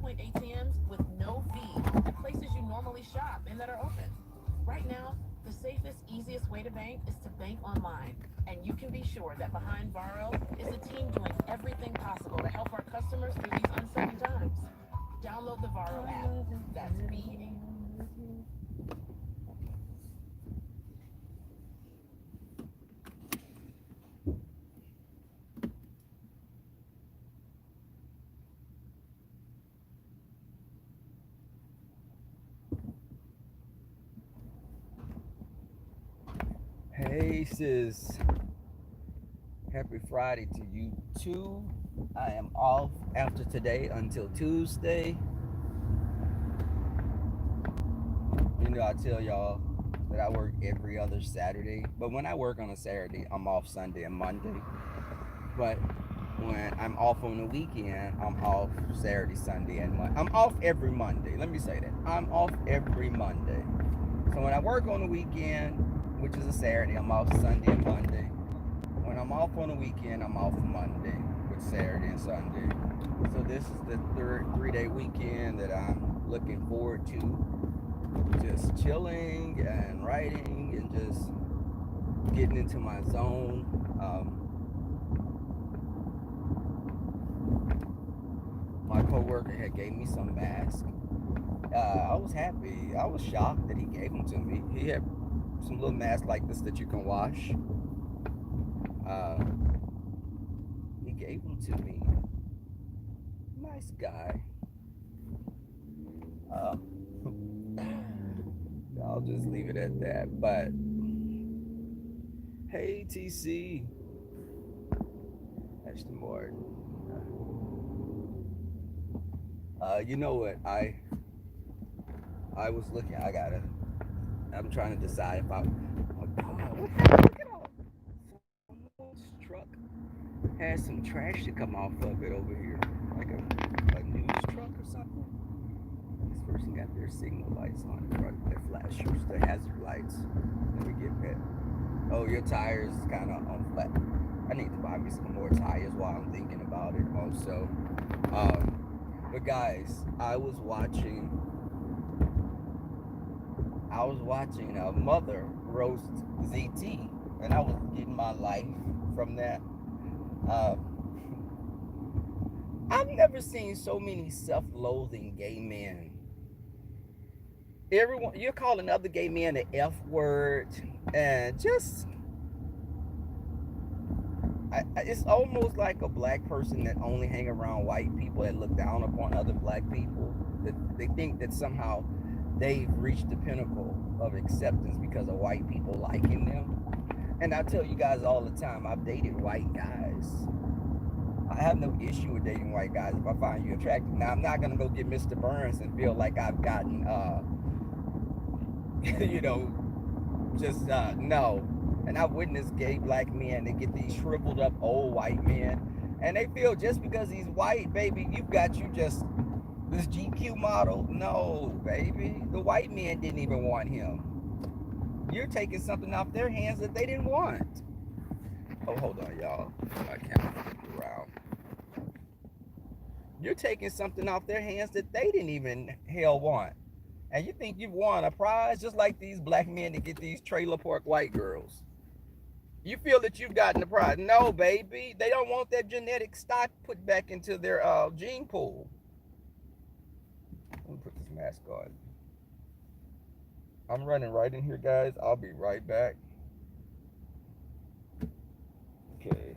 point ATMs with no fee at places you normally shop and that are open. Right now, the safest, easiest way to bank is to bank online. And you can be sure that behind Varo is a team doing everything possible to help our customers through these uncertain times. Download the Varo app. That's V. Hey sis, happy Friday to you too. I am off after today until Tuesday. You know, I tell y'all that I work every other Saturday, but when I work on a Saturday, I'm off Sunday and Monday. But when I'm off on the weekend, I'm off Saturday, Sunday, and Monday. I'm off every Monday. Let me say that. I'm off every Monday. So when I work on the weekend, which is a Saturday, I'm off Sunday and Monday. When I'm off on the weekend, I'm off Monday with Saturday and Sunday. So this is the third 3-day weekend that I'm looking forward to. Just chilling and writing and just getting into my zone. My coworker had gave me some masks. I was happy. I was shocked that he gave them to me. He had some little masks like this that you can wash. Uh, he gave them to me. Nice guy. Uh, I'll just leave it at that. But hey, TC, Ashton Morton. You know what? I was looking. I'm trying to decide if I. Oh God! What happened? Look at all. Someone's truck has some trash to come off of it over here, like a news truck or something. This person got their signal lights on in front of their flashers, their hazard lights. Let me get that. Oh, your tires kind of on flat. I need to buy me some more tires while I'm thinking about it. Also, but guys, I was watching a mother roast ZT, and I was getting my life from that. Uh, I've never seen so many self-loathing gay men. Everyone, you're calling other gay men the F word, and just it's almost like a black person that only hang around white people and look down upon other black people. That they think that somehow they've reached the pinnacle of acceptance because of white people liking them. And I tell you guys all the time, I've dated white guys. I have no issue with dating white guys if I find you attractive. Now I'm not gonna go get Mr. Burns and feel like I've gotten, you know, just no. And I've witnessed gay black men that get these shriveled up old white men, and they feel just because he's white, baby, you've got you just this GQ model. No, baby, the white men didn't even want him. You're taking something off their hands that they didn't want. Oh, hold on, y'all. I can't flip around. You're taking something off their hands that they didn't even hell want. And you think you've won a prize just like these black men that get these trailer park white girls. You feel that you've gotten the prize. No, baby. They don't want that genetic stock put back into their gene pool. Let me put this mask on. I'm running right in here, guys. I'll be right back. Okay.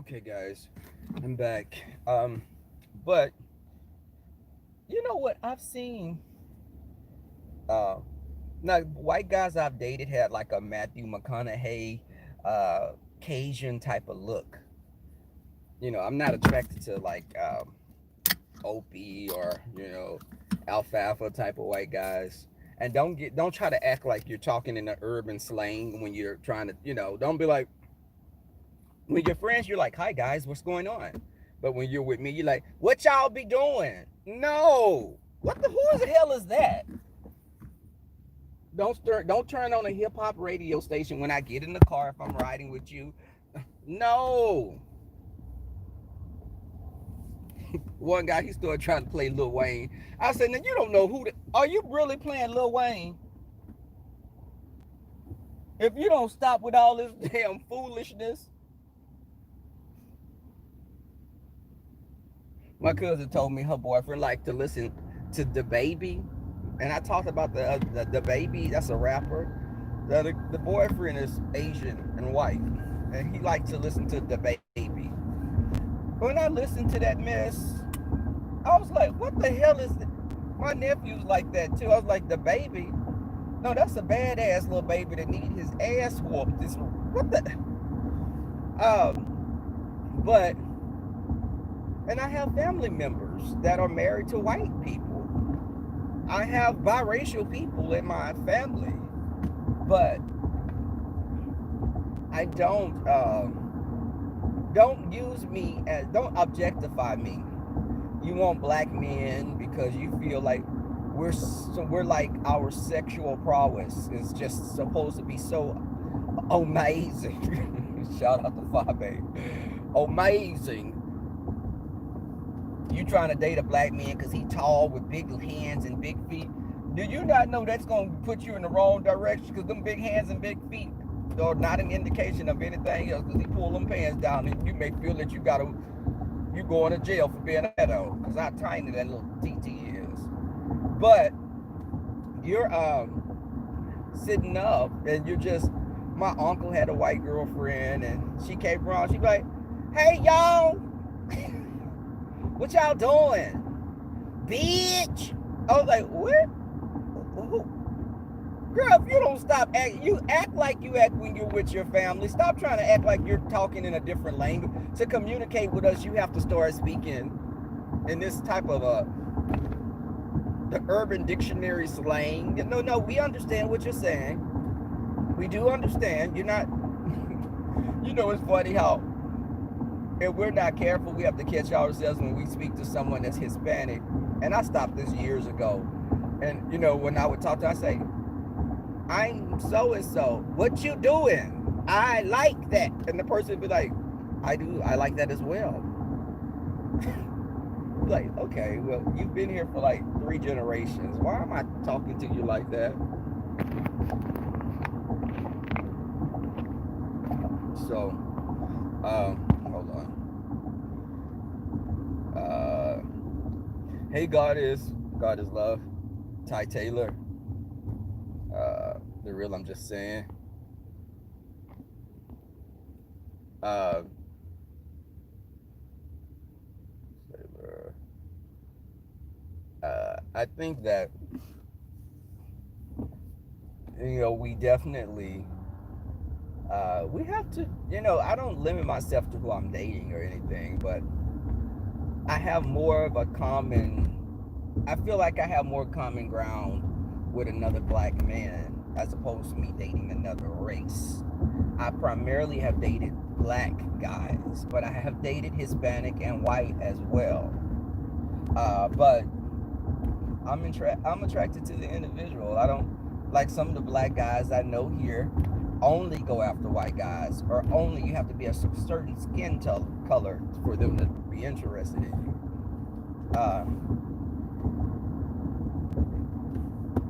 Okay, guys, I'm back. But you know what? I've seen uh, now white guys I've dated had like a Matthew McConaughey, uh, Cajun type of look. You know, I'm not attracted to like Opie or alfalfa type of white guys. And don't try to act like you're talking in the urban slang when you're trying to don't be like when you're friends you're like, hi guys, what's going on? But when you're with me you're like, what y'all be doing? No, what the who the hell is that? Don't turn on a hip-hop radio station when I get in the car if I'm riding with you. No. One guy, he started trying to play Lil Wayne. I said, now you don't know are you really playing Lil Wayne? If you don't stop with all this damn foolishness. My cousin told me her boyfriend liked to listen to the baby, and I talked about the baby. That's a rapper. The boyfriend is Asian and white, and he liked to listen to the baby. When I listened to that mess, I was like, what the hell is this? My nephew's like that too. I was like, the baby? No, that's a badass little baby that need his ass whooped. What the? But and I have family members that are married to white people. I have biracial people in my family, but I don't use me as don't objectify me. You want black men because you feel like we're like our sexual prowess is just supposed to be so amazing. Shout out to Fabe. Amazing. You trying to date a black man because he tall with big hands and big feet. Do you not know that's going to put you in the wrong direction? Because them big hands and big feet are not an indication of anything else. Because he pull them pants down and you may feel that you going to jail for being a pedo. Because how tiny that little TT is. But you're sitting up and you're just, my uncle had a white girlfriend and she came around. She be like, hey y'all. What y'all doing? Bitch. I was like, what? Girl, if you don't stop acting, you act like you act when you're with your family. Stop trying to act like you're talking in a different language. To communicate with us, you have to start speaking in this type of the urban dictionary slang. No, we understand what you're saying. We do understand. You're not, it's funny how if we're not careful, we have to catch ourselves when we speak to someone that's Hispanic. And I stopped this years ago. And, when I would talk to her, I say, I'm so-and-so. What you doing? I like that. And the person would be like, I like that as well. Like, okay, well, you've been here for like 3 generations. Why am I talking to you like that? So, hold on. Hey, God is love. Ty Taylor. The real, I'm just saying. I think that we definitely we have to, I don't limit myself to who I'm dating or anything, but I have more of a I feel like I have more common ground with another black man as opposed to me dating another race. I primarily have dated black guys, but I have dated Hispanic and white as well. But I'm attracted to the individual. I don't like some of the black guys I know here only go after white guys, or only you have to be a certain skin color for them to be interested in you.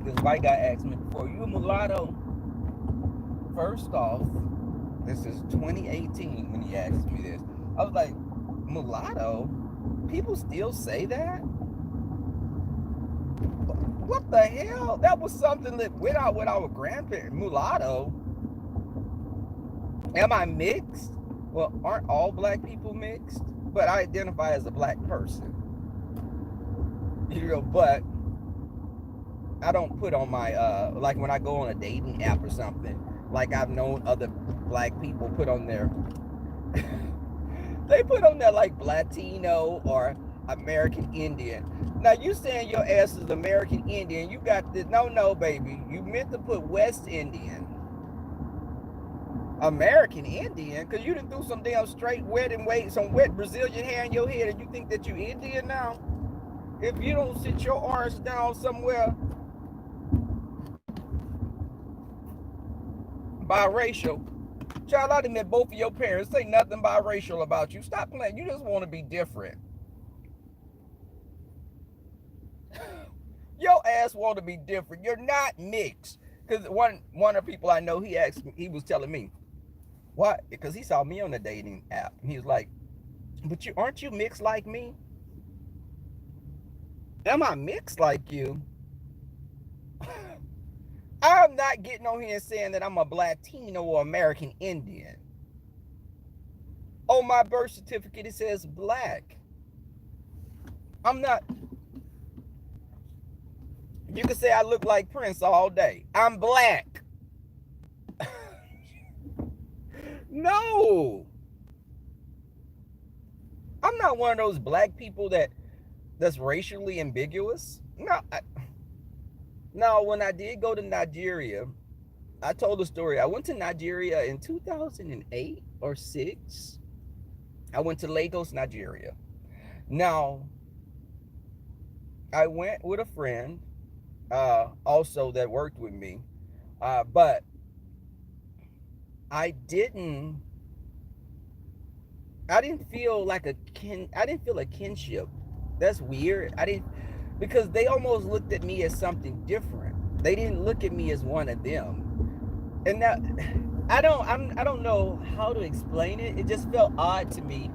This white guy asked me before, you a mulatto? First off, this is 2018 when he asked me this. I was like, mulatto? People still say that? What the hell? That was something that went out with our grandparents. Mulatto? Am I mixed? well, aren't all black people mixed? But I identify as a black person. But I don't put on my like when I go on a dating app or something, like I've known other black people put on their they put on there like Latino or American Indian. Now you saying your ass is American Indian, you got this. No, baby. You meant to put West Indian. American Indian? Cause you done threw some damn straight wet and wait some wet Brazilian hair in your head and you think that you Indian now? If you don't sit your arse down somewhere biracial, child, I done met both of your parents. Say nothing biracial about you. Stop playing. You just want to be different. Your ass want to be different. You're not mixed. Because one of the people I know, he asked me, he was telling me, what? Because he saw me on the dating app. And he was like, but you aren't you mixed like me? Am I mixed like you? I'm not getting on here and saying that I'm a Latino or American Indian. On my birth certificate, it says black. I'm not. You can say I look like Prince all day. I'm black. No. I'm not one of those black people that's racially ambiguous. No. Now, when I did go to Nigeria, I told the story. I went to Nigeria in 2008 or 6. I went to Lagos, Nigeria. Now, I went with a friend also that worked with me. But I didn't feel like I didn't feel a kinship. That's weird. I didn't, because they almost looked at me as something different. They didn't look at me as one of them. And that I don't know how to explain it. It just felt odd to me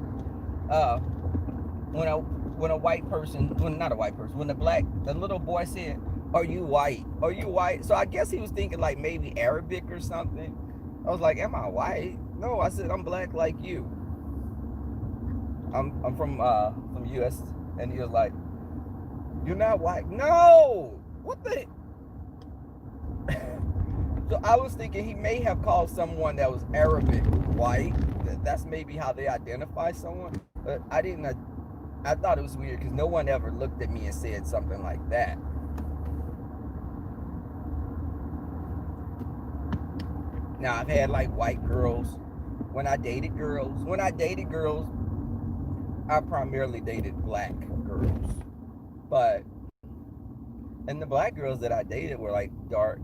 when a white person, when not a white person, when the little boy said, "Are you white? Are you white?" So I guess he was thinking like maybe Arabic or something. I was like, "Am I white?" No, I said I'm black like you. I'm from US, and he was like, "You're not white." No, what the? So I was thinking he may have called someone that was Arabic white. That's maybe how they identify someone. But I didn't. I thought it was weird because no one ever looked at me and said something like that. Now I've had like white girls. When I dated girls, I primarily dated black girls. But and the black girls that I dated were like dark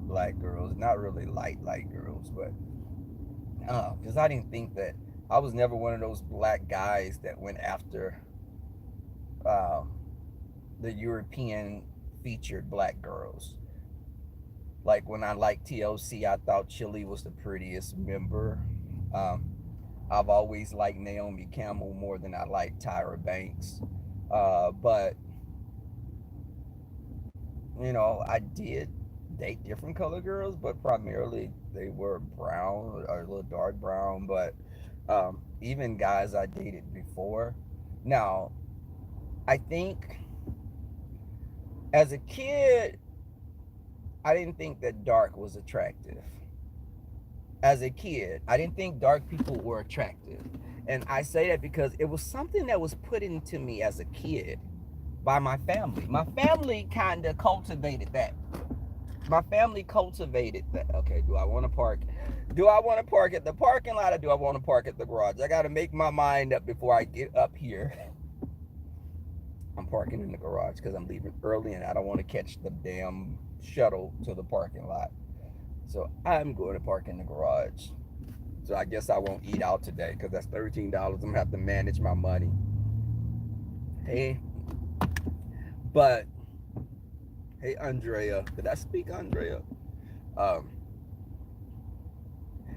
black girls, not really light girls, but because I didn't think that I was never one of those black guys that went after the European featured black girls. Like when I liked TLC, I thought Chili was the prettiest member. Um, I've always liked Naomi Campbell more than I liked Tyra Banks. But I did date different color girls, but primarily they were brown or a little dark brown. But even guys I dated before. Now, I think as a kid, I didn't think that dark was attractive. As a kid, I didn't think dark people were attractive. And I say that because it was something that was put into me as a kid by my family. My family kind of cultivated that. Okay, do I want to park? Do I want to park at the parking lot or do I want to park at the garage? I got to make my mind up before I get up here. I'm parking in the garage because I'm leaving early and I don't want to catch the damn shuttle to the parking lot. So I'm going to park in the garage. So I guess I won't eat out today because that's $13. I'm going to have to manage my money. Hey, hey, Andrea. Did I speak, Andrea?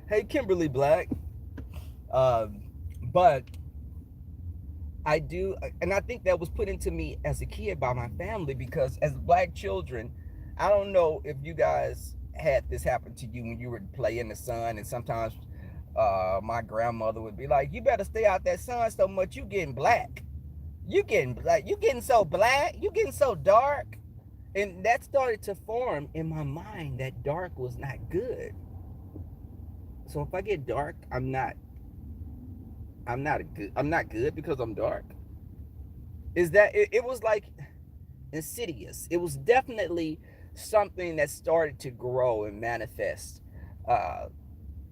Hey, Kimberly Black. But I do, and I think that was put into me as a kid by my family because as black children, I don't know if you guys had this happen to you when you would play in the sun and sometimes my grandmother would be like, "You better stay out that sun so much. You getting black. You getting black. You getting so black. You getting so dark." And that started to form in my mind that dark was not good. So if I get dark, I'm not good because I'm dark. Is that it was like insidious. It was definitely something that started to grow and manifest uh,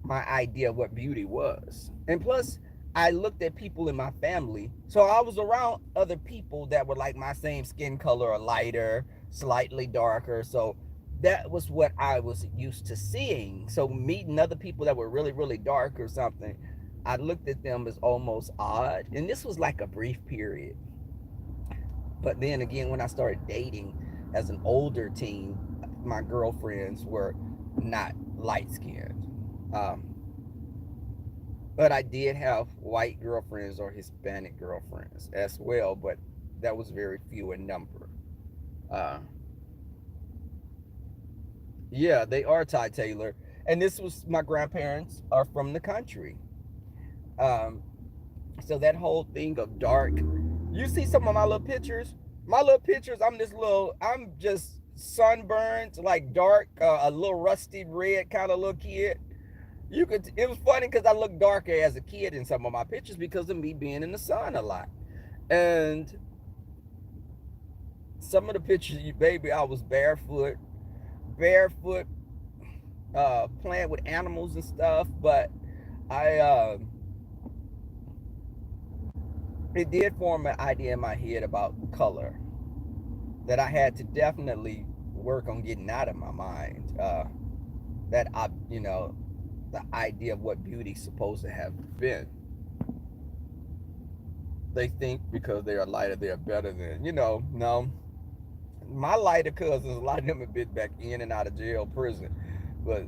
my idea of what beauty was. And plus, I looked at people in my family. So I was around other people that were like my same skin color or lighter, slightly darker. So that was what I was used to seeing. So meeting other people that were really, really dark or something, I looked at them as almost odd. And this was like a brief period. But then again, when I started dating as an older teen, my girlfriends were not light skinned. Um, but I did have white girlfriends or Hispanic girlfriends as well, but that was very few in number. Uh, yeah, they are Ty Taylor. And this was my grandparents are from the country. Um, so that whole thing of dark, you see some of my little pictures. My little pictures, I'm just sunburned, like dark, a little rusty red kind of little kid. It was funny because I looked darker as a kid in some of my pictures because of me being in the sun a lot. And some of the pictures, baby, I was barefoot, playing with animals and stuff. But I, it did form an idea in my head about color that I had to definitely work on getting out of my mind. That the idea of what beauty's supposed to have been. They think because they are lighter, they are better than, no. My lighter cousins, a lot of them have been back in and out of jail, prison. But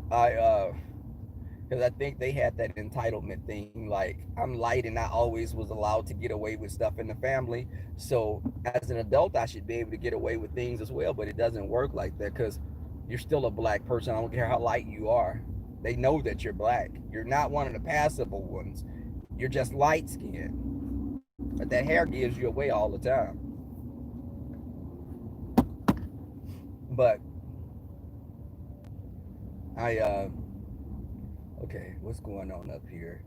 because I think they had that entitlement thing. Like, I'm light and I always was allowed to get away with stuff in the family. So as an adult, I should be able to get away with things as well. But it doesn't work like that because you're still a black person. I don't care how light you are. They know that you're black. You're not one of the passable ones. You're just light skinned. But that hair gives you away all the time. But okay, what's going on up here?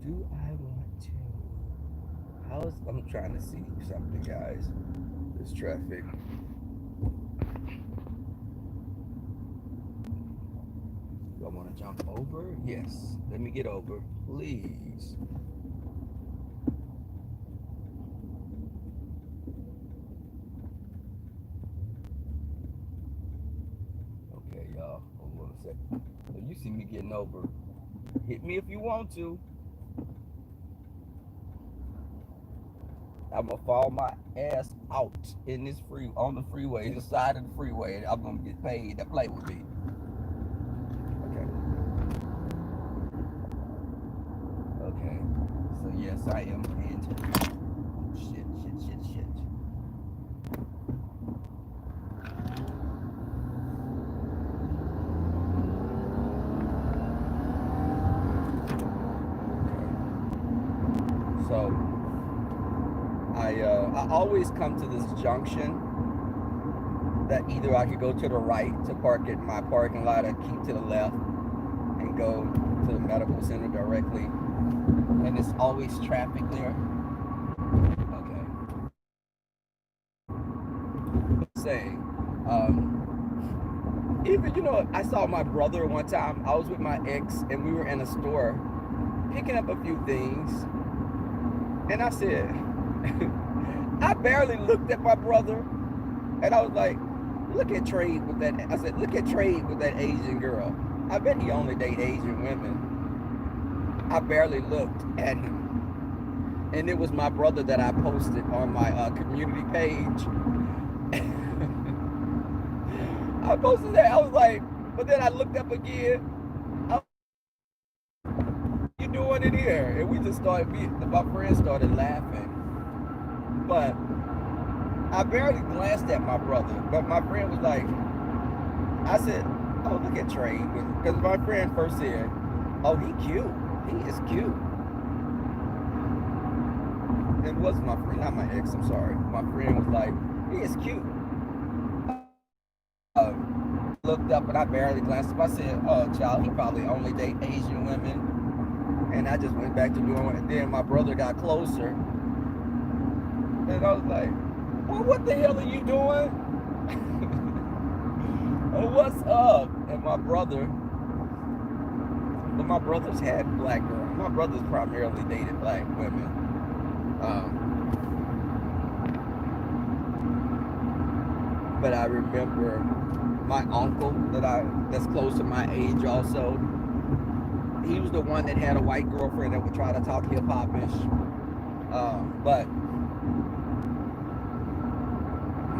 Do I want to? I'm trying to see something, guys. This traffic. Do I want to jump over? Yes. Let me get over, please. Okay, y'all. Hold on a second. So you see me getting over. Hit me if you want to. I'm gonna fall my ass out in this on the freeway, the side of the freeway, and I'm gonna get paid to play with me. Okay. Okay. So yes, I am paying attention. Shit. So I always come to this junction that either I could go to the right to park at my parking lot or keep to the left and go to the medical center directly. And it's always traffic there. Okay. Saying, even, I saw my brother one time. I was with my ex and we were in a store picking up a few things. And I said, I barely looked at my brother, and I was like, look at Trade with that. I said, look at Trade with that Asian girl. I bet he only date Asian women. I barely looked at him. And it was my brother that I posted on my community page. I posted that. I was like, but then I looked up again. You doing it here? And we just started, my friends started laughing. But I barely glanced at my brother. But my friend was like, I said, oh, look at Trey. Because my friend first said, oh, he cute. he is cute. It was my friend, not my ex, I'm sorry. My friend was like, he is cute. I looked up and I barely glanced up. I said, oh, child, he probably only date Asian women. And I just went back to doing it. And then my brother got closer. And I was like, well, what the hell are you doing? What's up? And my brothers had black girls. My brothers primarily dated black women. But I remember my uncle that's close to my age also. He was the one that had a white girlfriend that would try to talk hip hopish. But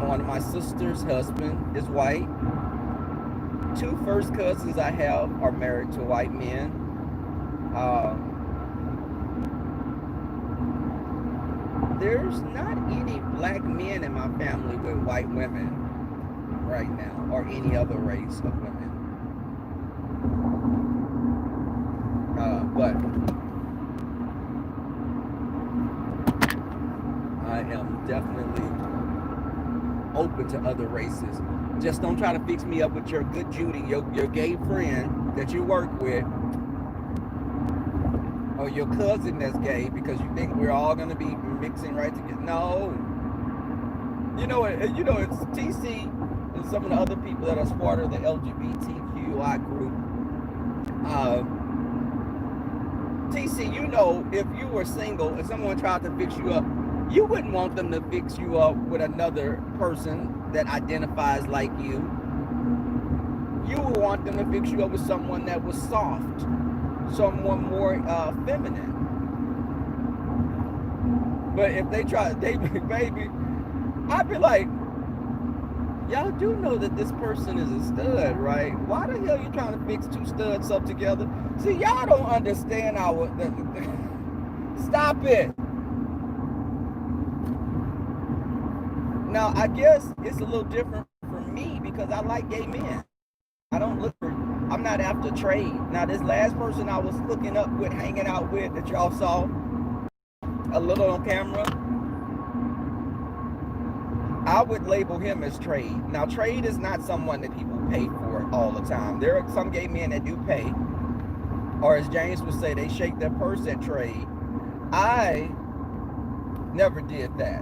one of my sister's husband is white. Two first cousins I have are married to white men. There's not any black men in my family with white women right now, or any other race of women. But I am definitely open to other races. Just don't try to fix me up with your good Judy, your gay friend that you work with, or your cousin that's gay, because you think we're all gonna be mixing right together. No. It's TC and some of the other people that are part of the LGBTQI group. TC, if you were single and someone tried to fix you up, you wouldn't want them to fix you up with another person that identifies like you. You would want them to fix you up with someone that was soft, someone more feminine. But if they try to date me, baby, I'd be like, y'all do know that this person is a stud, right? Why the hell are you trying to fix two studs up together? See, y'all don't understand stop it. Now, I guess it's a little different for me because I like gay men. I'm not after trade. Now, this last person I was hooking up with, hanging out with, that y'all saw a little on camera, I would label him as trade. Now, trade is not someone that people pay for all the time. There are some gay men that do pay, or as James would say, they shake their purse at trade. I never did that.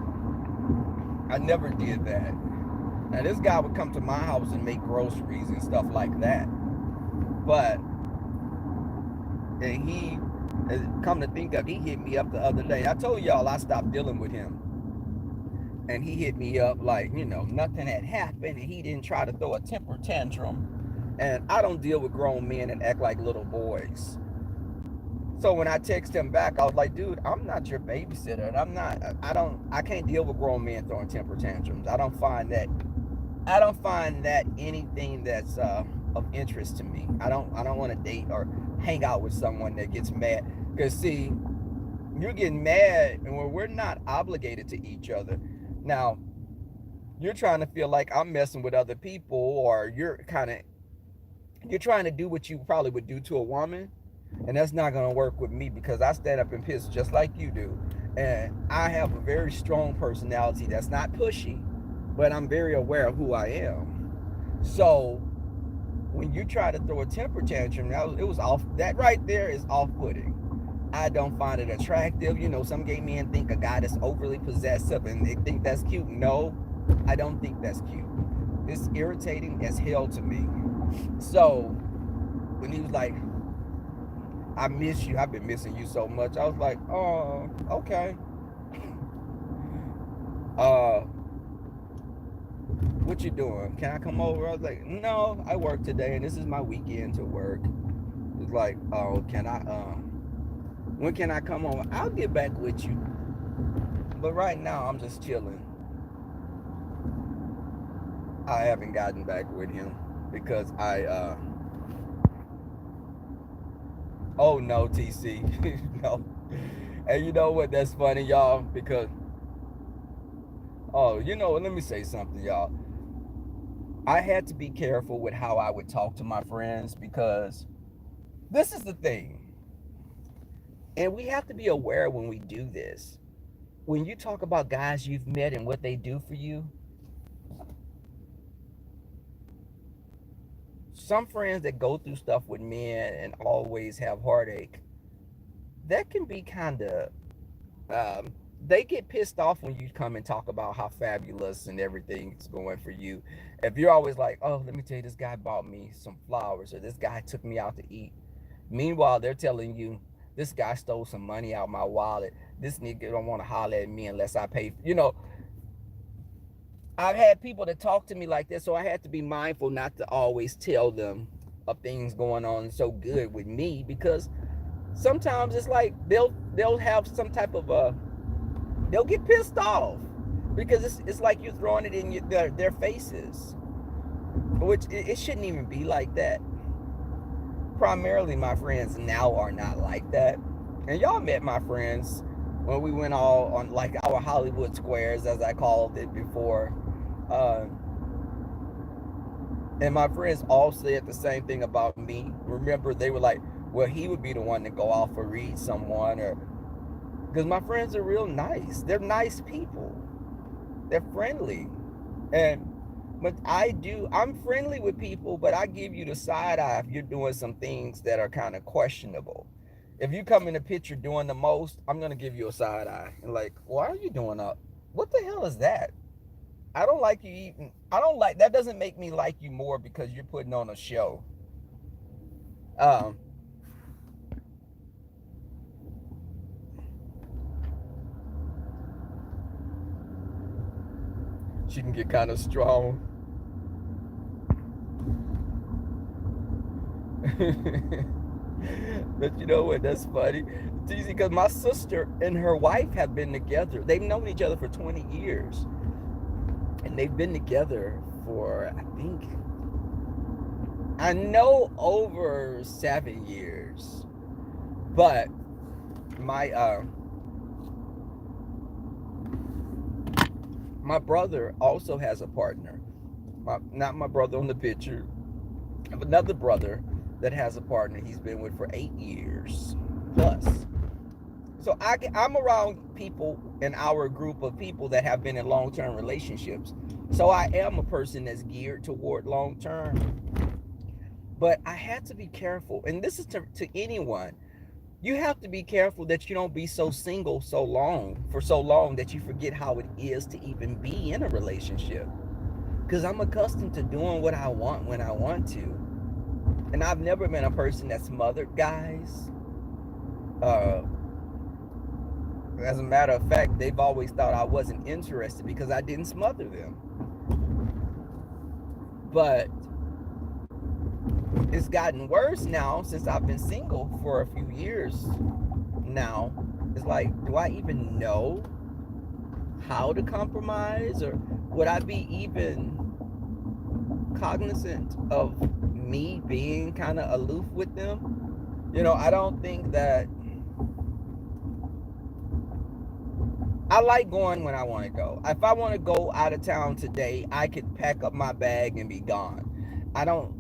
Now, this guy would come to my house and make groceries and stuff like that. And he, come to think of, he hit me up the other day. I told y'all I stopped dealing with him. And he hit me up like, nothing had happened, and he didn't try to throw a temper tantrum. And I don't deal with grown men and act like little boys. So when I text him back, I was like, dude, I'm not your babysitter. And I can't deal with grown men throwing temper tantrums. I don't find that anything that's of interest to me. I don't want to date or hang out with someone that gets mad. Because see, you're getting mad and we're not obligated to each other. Now, you're trying to feel like I'm messing with other people, or you're trying to do what you probably would do to a woman. And that's not going to work with me because I stand up and piss just like you do. And I have a very strong personality that's not pushy, but I'm very aware of who I am. So when you try to throw a temper tantrum, it was off. That right there is off-putting. I don't find it attractive. Some gay men think a guy that's overly possessive and they think that's cute. No, I don't think that's cute. It's irritating as hell to me. So when he was like, I miss you, I've been missing you so much, I was like, oh, okay. What you doing? Can I come over? I was like, no, I work today and this is my weekend to work. It's like, oh, when can I come over? I'll get back with you. But right now, I'm just chilling. I haven't gotten back with him because oh no, TC. No. And you know what? That's funny, y'all, because, let me say something, y'all. I had to be careful with how I would talk to my friends because this is the thing. And we have to be aware when we do this. When you talk about guys you've met and what they do for you, some friends that go through stuff with men and always have heartache, that can be kind of, um, they get pissed off when you come and talk about how fabulous and everything's going for you. If you're always like, oh, let me tell you, this guy bought me some flowers, or this guy took me out to eat. Meanwhile, they're telling you, this guy stole some money out my wallet. This nigga don't want to holler at me unless I pay. I've had people that talk to me like this, so I had to be mindful not to always tell them of things going on so good with me, because sometimes it's like they'll have some type of they'll get pissed off because it's like you're throwing it in their faces, which it shouldn't even be like that. Primarily, my friends now are not like that, and y'all met my friends when we went all on like our Hollywood squares, as I called it before. Uh, and my friends all said the same thing about me. Remember, they were like, well, he would be the one to go off or read someone, or because my friends are real nice. They're nice people. They're friendly. And but I'm friendly with people, but I give you the side eye if you're doing some things that are kind of questionable. If you come in the picture doing the most, I'm gonna give you a side eye and like, why are you doing up? What the hell is that? I don't like you eating. I don't like that. Doesn't make me like you more because you're putting on a show. Um, she can get kind of strong. But you know what? That's funny. It's easy because my sister and her wife have been together. They've known each other for 20 years. And they've been together for, I know over 7 years. But my my brother also has a partner. Not my brother on the picture. I have another brother that has a partner he's been with for 8 years plus. So I'm around people in our group of people that have been in long-term relationships. So I am a person that's geared toward long-term. But I had to be careful. And this is to anyone. You have to be careful that you don't be so single for so long that you forget how it is to even be in a relationship. Because I'm accustomed to doing what I want when I want to. And I've never been a person that smothered guys. Uh, as a matter of fact, they've always thought I wasn't interested because I didn't smother them. But it's gotten worse now since I've been single for a few years now. It's like, do I even know how to compromise, or would I be even cognizant of me being kind of aloof with them? I don't think that I like going when I want to go. If I want to go out of town today, I could pack up my bag and be gone. I don't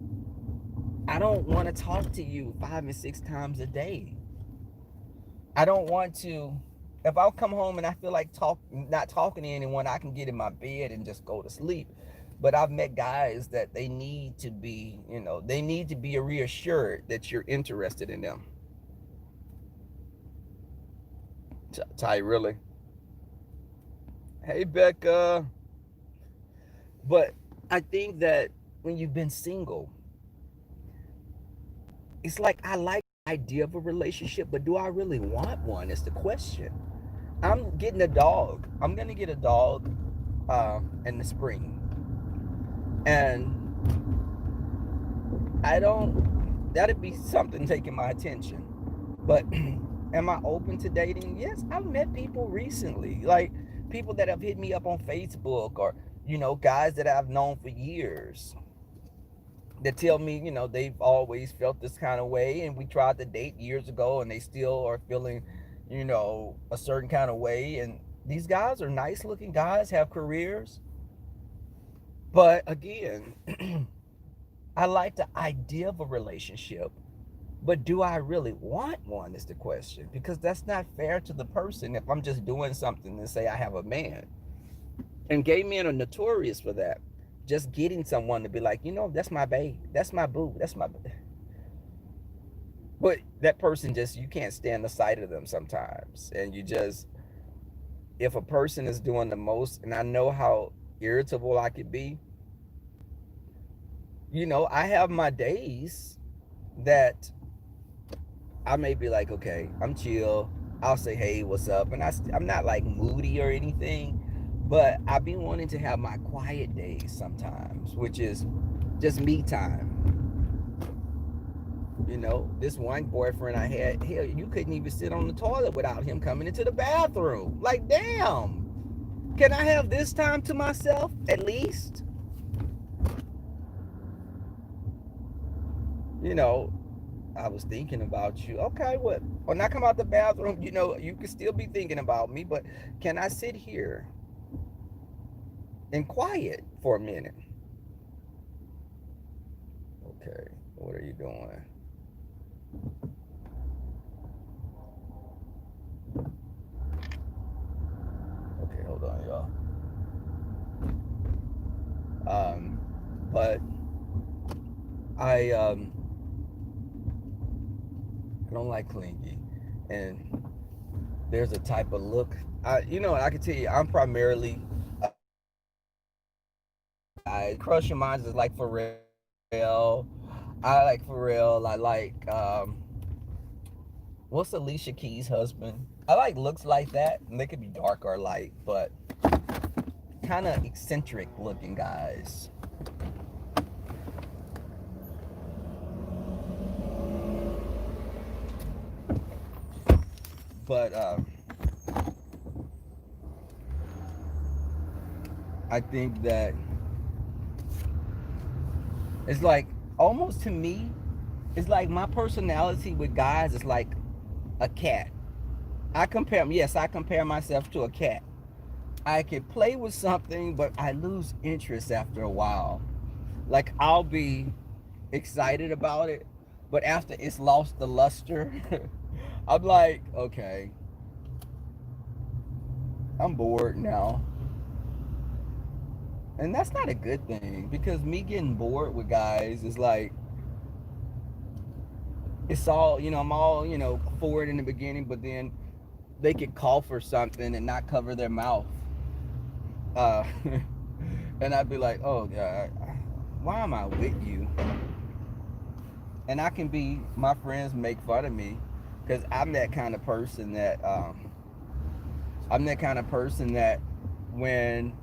want to talk to you 5 and 6 times a day. I don't want to. If I come home and I feel like not talking to anyone, I can get in my bed and just go to sleep. But I've met guys that they need to be, they need to be reassured that you're interested in them. Ty, really? Hey, Becca. But I think that when you've been single, it's like I like the idea of a relationship, but do I really want one? Is the question. I'm getting a dog. I'm gonna get a dog in the spring, and I don't. That'd be something taking my attention. But am I open to dating? Yes, I've met people recently, like people that have hit me up on Facebook, or guys that I've known for years that tell me, they've always felt this kind of way, and we tried to date years ago, and they still are feeling, a certain kind of way. And these guys are nice looking guys, have careers. But again, I like the idea of a relationship, But do I really want one is the question, because that's not fair to the person if I'm just doing something and say I have a man. And gay men are notorious for that. Just getting someone to be like, that's my babe, that's my boo, that's my. But that person just, you can't stand the sight of them sometimes, and you just, if a person is doing the most, and I know how irritable I could be, I have my days that I may be like, okay, I'm chill. I'll say, hey, what's up? And I'm not like moody or anything, but I be wanting to have my quiet days sometimes, which is just me time. This one boyfriend I had, hell, you couldn't even sit on the toilet without him coming into the bathroom. Like, damn, can I have this time to myself at least? I was thinking about you. Okay, what? When I come out the bathroom, you can still be thinking about me, but can I sit here and quiet for a minute? Okay, what are you doing? Okay, hold on, y'all. But I don't like clingy, and there's a type of look. I can tell you, I'm primarily crush your minds is like Pharrell. I like Pharrell. I like what's Alicia Keys' husband? I like looks like that, and they could be dark or light, but kind of eccentric looking guys. But I think that it's like, almost to me, it's like my personality with guys is like a cat. I compare myself to a cat. I can play with something, but I lose interest after a while. Like, I'll be excited about it, but after it's lost the luster, I'm like, okay, I'm bored now. And that's not a good thing, because me getting bored with guys is like, it's all, I'm all, for it in the beginning, but then they could cough or something and not cover their mouth. Uh, and I'd be like, oh, God, why am I with you? And my friends make fun of me, because I'm that kind of person that, when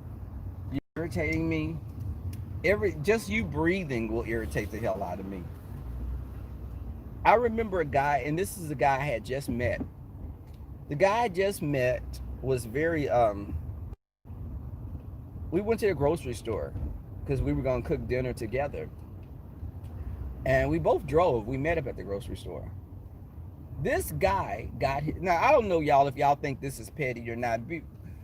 you're irritating me, just you breathing will irritate the hell out of me. I remember a guy, and this is a guy I had just met. The guy I just met was very, we went to a grocery store because we were going to cook dinner together. And we both drove. We met up at the grocery store. This guy now, I don't know, y'all, if y'all think this is petty or not.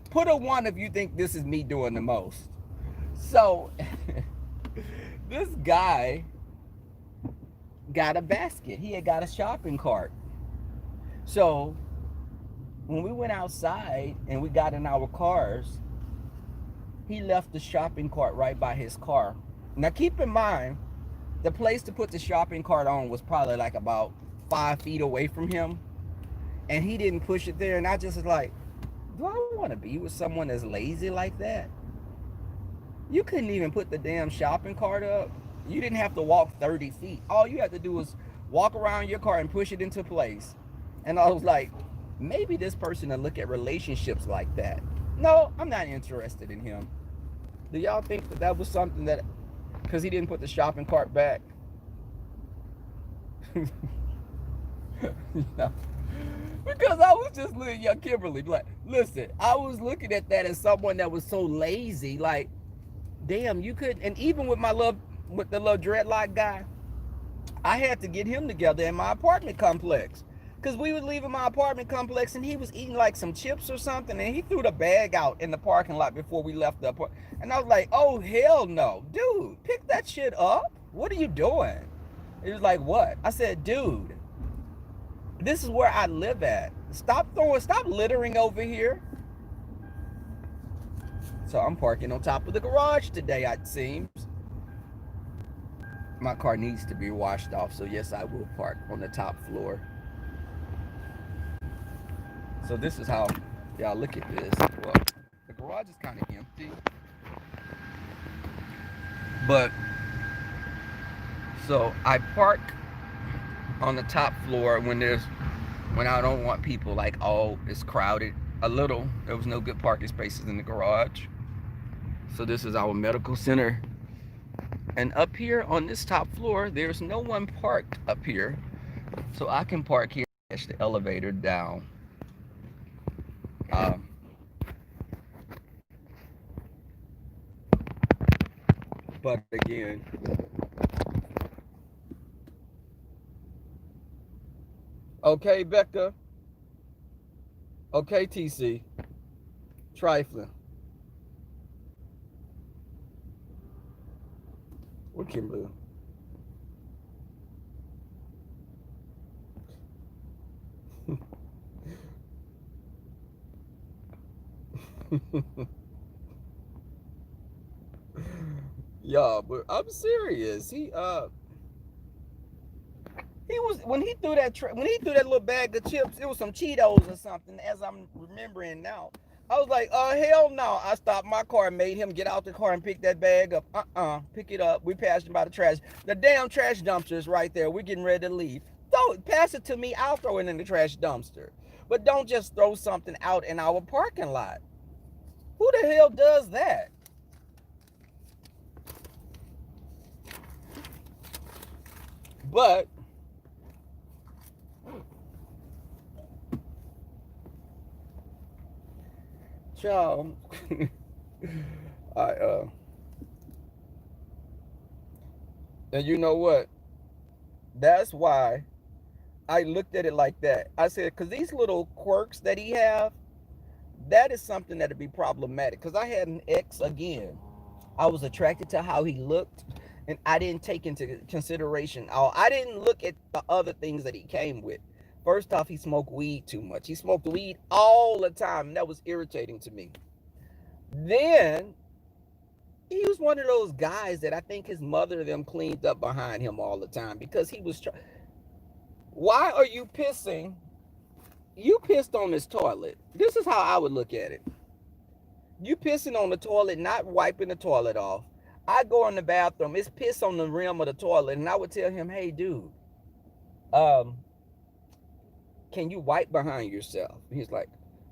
Put a 1 if you think this is me doing the most. So, this guy got a basket. He had got a shopping cart. So, when we went outside and we got in our cars, he left the shopping cart right by his car. Now, keep in mind, the place to put the shopping cart on was probably like about 5 feet away from him. And he didn't push it there. And I just was like, do I want to be with someone that's lazy like that? You couldn't even put the damn shopping cart up. You didn't have to walk 30 feet. All you had to do was walk around your car and push it into place. And I was like, maybe this person will look at relationships like that. No, I'm not interested in him. Do y'all think that was something that, because he didn't put the shopping cart back? No. Because I was just looking at Kimberly, like, listen, I was looking at that as someone that was so lazy, like, damn, you couldn't. And even with the little dreadlock guy, I had to get him together in my apartment complex, because we were leaving my apartment complex and he was eating like some chips or something, and he threw the bag out in the parking lot before we left the apartment. And I was like, oh, hell no, dude, pick that shit up. What are you doing? He was like, what? I said, dude, This is where I live at. Stop littering over here. So I'm parking on top of the garage today, it seems. My car needs to be washed off, so yes, I will park on the top floor. So this is how, y'all look at this. Well, the garage is kind of empty. But, so I park on the top floor when I don't want people like, oh, it's crowded. There was no good parking spaces in the garage. So this is our medical center. And up here on this top floor, there's no one parked up here. So I can park here and catch the elevator down. But again, okay, Becca. Okay, TC. Trifling. What Kimberly? Yeah, but I'm serious. He was when he threw that little bag of chips. It was some Cheetos or something. As I'm remembering now, I was like, hell no! I stopped my car and made him get out the car and pick that bag up. Pick it up. We passed him by the trash. The damn trash dumpster is right there. We're getting ready to leave. Don't pass it to me. I'll throw it in the trash dumpster. But don't just throw something out in our parking lot. Who the hell does that? But child, I and you know what? That's why I looked at it like that. I said, because these little quirks that he have, that is something that'd be problematic. Because I had an ex again. I was attracted to how he looked, and I didn't take into consideration. I didn't look at the other things that he came with. First off, he smoked weed too much. He smoked weed all the time, and that was irritating to me. Then he was one of those guys that I think his mother them cleaned up behind him all the time because he was. Why are you pissing? You pissed on this toilet. This is how I would look at it. You pissing on the toilet, not wiping the toilet off. I go in the bathroom, it's piss on the rim of the toilet, and I would tell him, hey, dude, um, can you wipe behind yourself? He's like,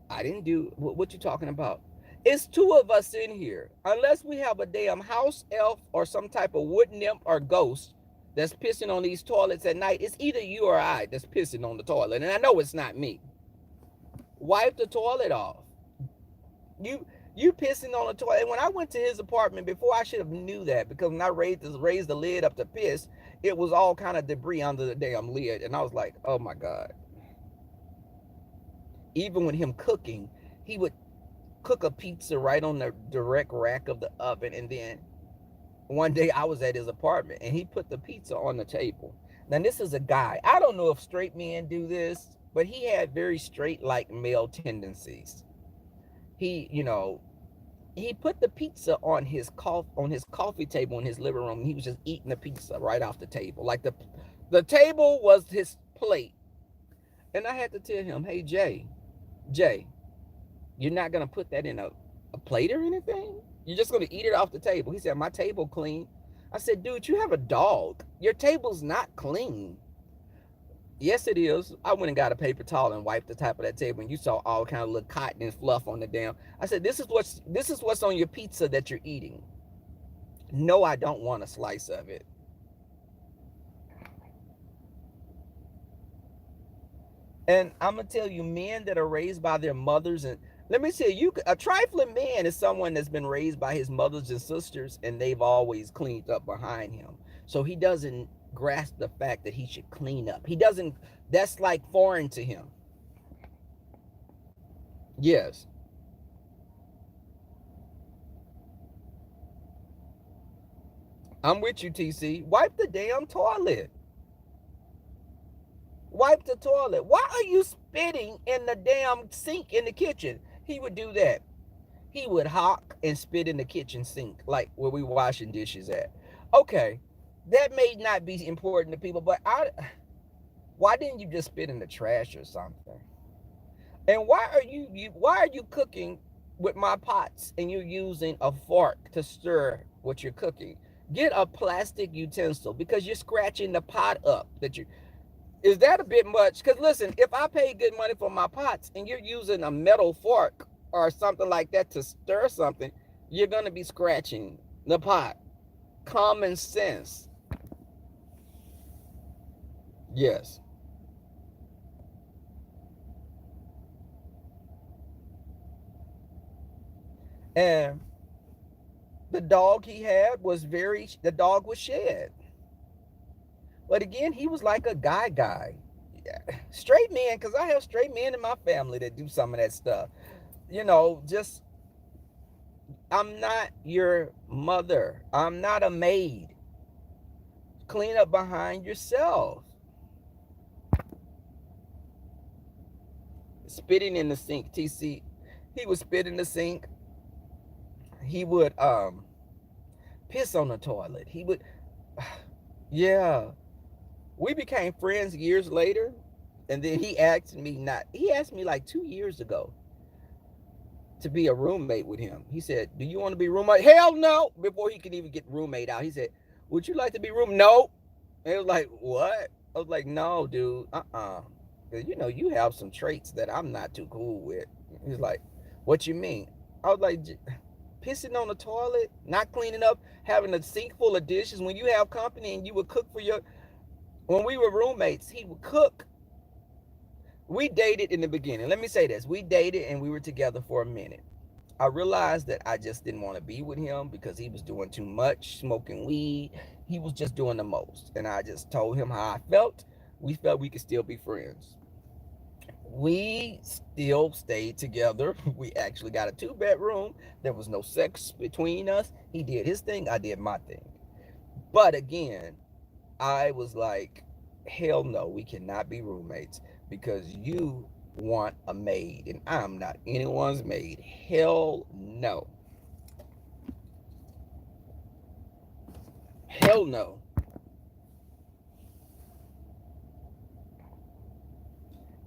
I didn't do, what you talking about? It's two of us in here. Unless we have a damn house elf or some type of wood nymph or ghost that's pissing on these toilets at night, it's either you or I that's pissing on the toilet. And I know it's not me. Wipe the toilet off. You pissing on the toilet. And when I went to his apartment before, I should have knew that because when I raised the lid up to piss, it was all kind of debris under the damn lid. And I was like, oh my God. Even with him cooking, he would cook a pizza right on the direct rack of the oven. And then one day I was at his apartment and he put the pizza on the table. Now this is a guy. I don't know if straight men do this, but he had very straight like male tendencies. He put the pizza on his coffee table in his living room. And he was just eating the pizza right off the table. Like the table was his plate. And I had to tell him, hey Jay, you're not gonna put that in a plate or anything? You're just gonna eat it off the table. He said, my table clean. I said, dude, you have a dog. Your table's not clean. Yes, it is. I went and got a paper towel and wiped the top of that table, and you saw all kind of little cotton and fluff on the damn. I said, this is what's on your pizza that you're eating. No, I don't want a slice of it. And I'm gonna tell you, men that are raised by their mothers, and let me tell you, a trifling man is someone that's been raised by his mothers and sisters, and they've always cleaned up behind him. So he doesn't grasp the fact that he should clean up. He doesn't. That's like foreign to him. Yes. I'm with you, TC. Wipe the damn toilet. wipe the toilet. Why are you spitting in the damn sink in the kitchen? He would do that. He would hawk and spit in the kitchen sink, like where we washing dishes at. Okay, that may not be important to people, but why didn't you just spit in the trash or something? And why are you cooking with my pots and you're using a fork to stir what you're cooking? Get a plastic utensil because you're scratching the pot up. Is that a bit much? Because listen, if I pay good money for my pots and you're using a metal fork or something like that to stir something, you're gonna be scratching the pot. Common sense. Yes. And the dog he had the dog was shed. But again, he was like a guy. Yeah. Straight men, because I have straight men in my family that do some of that stuff. Just, I'm not your mother. I'm not a maid. Clean up behind yourself. Spitting in the sink. TC, he would spit in the sink. He would piss on the toilet. He would, yeah. We became friends years later, and then he asked me like 2 years ago to be a roommate with him. He said, do you want to be roommate? Hell no. Before he could even get roommate out, he said, would you like to be room? No. And it was like, what? I was like, no, dude. Because you have some traits that I'm not too cool with. He's like, what you mean? I was like, pissing on the toilet, not cleaning up, having a sink full of dishes. When you have company and you would cook when we were roommates, he would cook. We dated in the beginning. Let me say this. We dated and we were together for a minute. I realized that I just didn't want to be with him because he was doing too much, smoking weed. He was just doing the most. And I just told him how I felt. We felt we could still be friends. We still stayed together. We actually got a 2-bedroom. There was no sex between us. He did his thing, I did my thing. But again, I was like, hell no, we cannot be roommates because you want a maid and I'm not anyone's maid. Hell no. Hell no.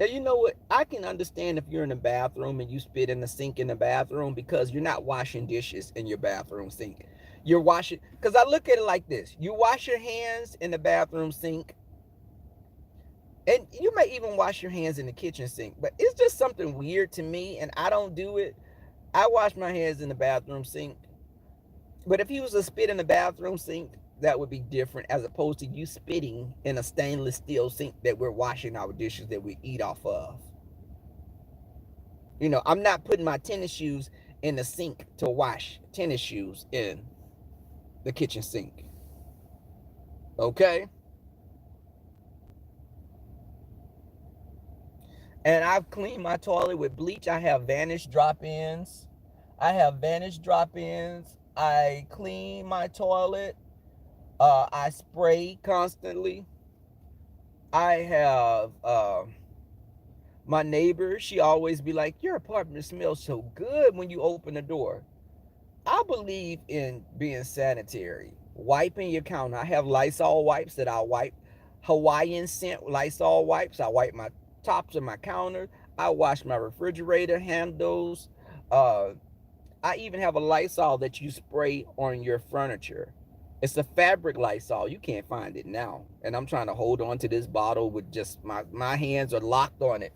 Now, you know what? I can understand if you're in the bathroom and you spit in the sink in the bathroom because you're not washing dishes in your bathroom sink. You're washing, because I look at it like this. You wash your hands in the bathroom sink, and you may even wash your hands in the kitchen sink, but it's just something weird to me, and I don't do it. I wash my hands in the bathroom sink. But if he was to spit in the bathroom sink, that would be different as opposed to you spitting in a stainless steel sink that we're washing our dishes that we eat off of. I'm not putting my tennis shoes in the sink to wash tennis shoes in the kitchen sink. Okay? And I've cleaned my toilet with bleach. I have Vanish drop-ins. I clean my toilet. I spray constantly. I have my neighbor. She always be like, your apartment smells so good when you open the door. I believe in being sanitary. Wiping your counter. I have Lysol wipes that I wipe. Hawaiian scent Lysol wipes. I wipe my tops of my counter. I wash my refrigerator handles. Uh, I even have a Lysol that you spray on your furniture. It's a fabric Lysol. You can't find it now. And I'm trying to hold on to this bottle with just my hands are locked on it.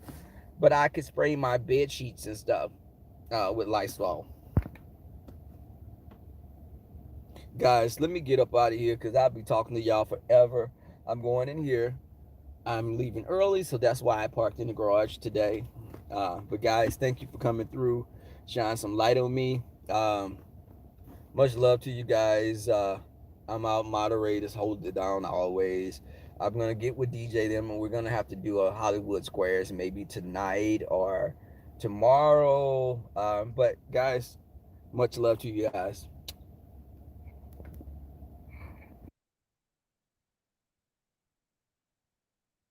But I could spray my bed sheets and stuff with Lysol. Guys, let me get up out of here because I'll be talking to y'all forever. I'm going in here. I'm leaving early, so that's why I parked in the garage today. But guys, thank you for coming through. Shine some light on me. Much love to you guys. I'm out, moderators, hold it down always. I'm going to get with DJ them, and we're going to have to do a Hollywood Squares maybe tonight or tomorrow. But guys, much love to you guys.